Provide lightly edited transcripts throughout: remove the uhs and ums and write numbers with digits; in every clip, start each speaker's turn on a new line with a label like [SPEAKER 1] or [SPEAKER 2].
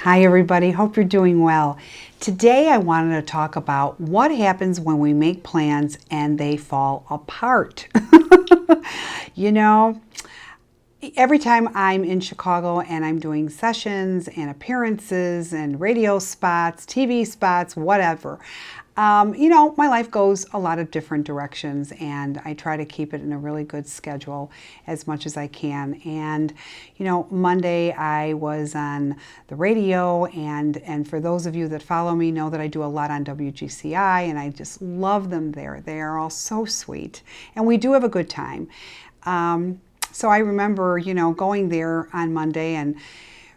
[SPEAKER 1] Hi everybody, hope you're doing well. Today I wanted to talk about what happens when we make plans and they fall apart. You know, every time I'm in Chicago and I'm doing sessions and appearances and radio spots, TV spots, whatever, my life goes a lot of different directions and I try to keep it in a really good schedule as much as I can. And, Monday I was on the radio and for those of you that follow me know that I do a lot on WGCI and I just love them there. They are all so sweet and we do have a good time. So I remember, going there on Monday and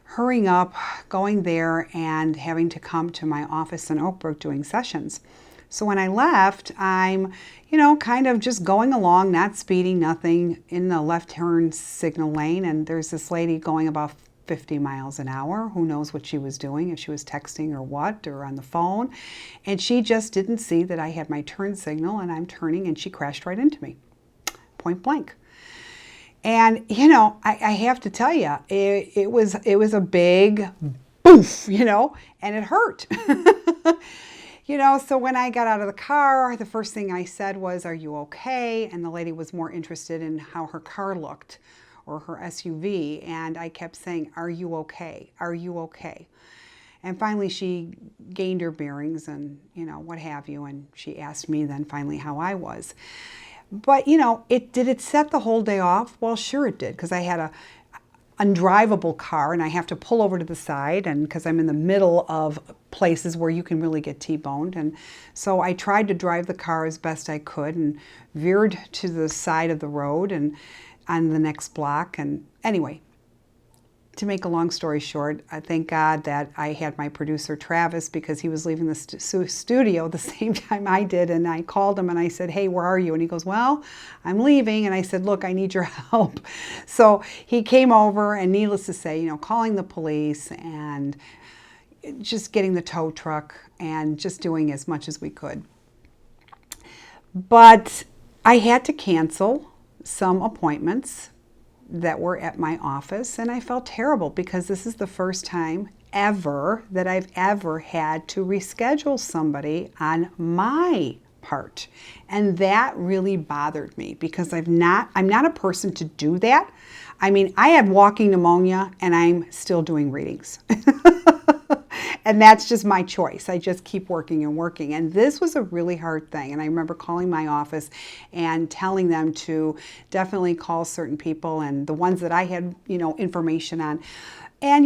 [SPEAKER 1] hurrying up, going there and having to come to my office in Oak Brook doing sessions. So when I left, I'm, kind of just going along, not speeding, nothing, in the left turn signal lane. And there's this lady going about 50 miles an hour. Who knows what she was doing, if she was texting or what, or on the phone. And she just didn't see that I had my turn signal and I'm turning and she crashed right into me, point blank. And, I have to tell you, it was a big boof, and it hurt. So when I got out of the car, the first thing I said was, "Are you okay?" And the lady was more interested in how her car looked or her SUV. And I kept saying, "Are you okay? Are you okay?" And finally she gained her bearings and, what have you. And she asked me then finally how I was. But, did it set the whole day off? Well, sure it did, because I had a undrivable car and I have to pull over to the side, and because I'm in the middle of places where you can really get T-boned. And so I tried to drive the car as best I could and veered to the side of the road and on the next block. And anyway, to make a long story short, I thank God that I had my producer Travis, because he was leaving the studio the same time I did. And I called him and I said, "Hey, where are you?" And he goes, "Well, I'm leaving." And I said, "Look, I need your help." So he came over and, needless to say, calling the police and just getting the tow truck and just doing as much as we could. But I had to cancel some appointments that were at my office, and I felt terrible because this is the first time ever that I've ever had to reschedule somebody on my part. And that really bothered me because I'm not a person to do that. I mean, I have walking pneumonia and I'm still doing readings. And that's just my choice. I just keep working and working. And this was a really hard thing. And I remember calling my office and telling them to definitely call certain people, and the ones that I had, information on. And,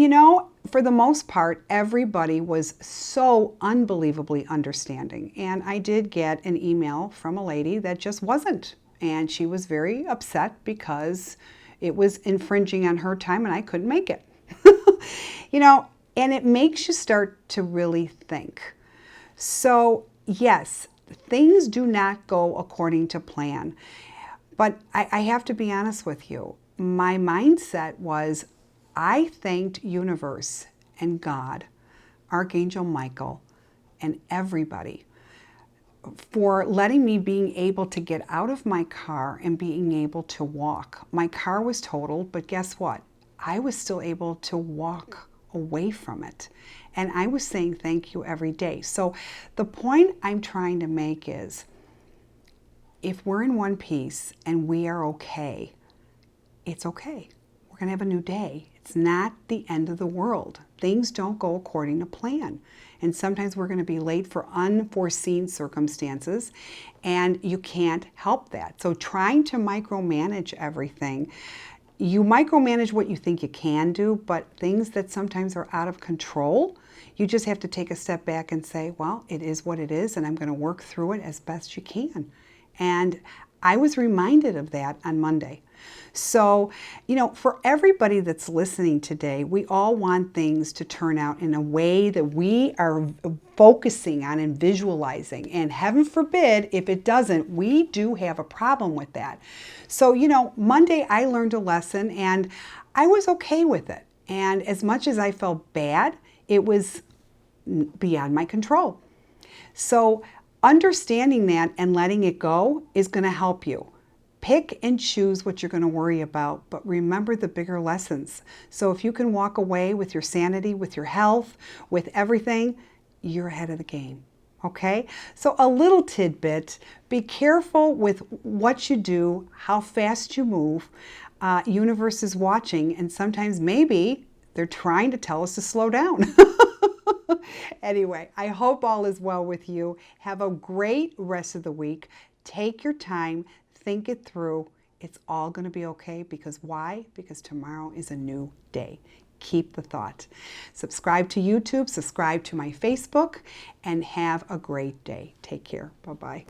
[SPEAKER 1] for the most part, everybody was so unbelievably understanding. And I did get an email from a lady that just wasn't. And she was very upset because it was infringing on her time and I couldn't make it. And it makes you start to really think. So yes, things do not go according to plan. But I have to be honest with you. My mindset was, I thanked universe and God, Archangel Michael, and everybody for letting me being able to get out of my car and being able to walk. My car was totaled, but guess what? I was still able to walk away from it. And I was saying thank you every day. So the point I'm trying to make is, if we're in one piece and we are okay, it's okay. We're going to have a new day. It's not the end of the world. Things don't go according to plan. And sometimes we're going to be late for unforeseen circumstances, and you can't help that. So trying to micromanage everything, you micromanage what you think you can do, but things that sometimes are out of control, you just have to take a step back and say, well, it is what it is, and I'm going to work through it as best you can. And I was reminded of that on Monday. So, for everybody that's listening today, we all want things to turn out in a way that we are focusing on and visualizing. And heaven forbid, if it doesn't, we do have a problem with that. So, Monday I learned a lesson and I was okay with it. And as much as I felt bad, it was beyond my control. So understanding that and letting it go is going to help you. Pick and choose what you're going to worry about, but remember the bigger lessons. So if you can walk away with your sanity, with your health, with everything, you're ahead of the game. Okay? So a little tidbit, be careful with what you do, how fast you move. Universe is watching, and sometimes maybe they're trying to tell us to slow down. Anyway, I hope all is well with you. Have a great rest of the week. Take your time, think it through. It's all going to be okay, because why? Because tomorrow is a new day. Keep the thought. Subscribe to YouTube, subscribe to my Facebook, and have a great day. Take care. Bye-bye.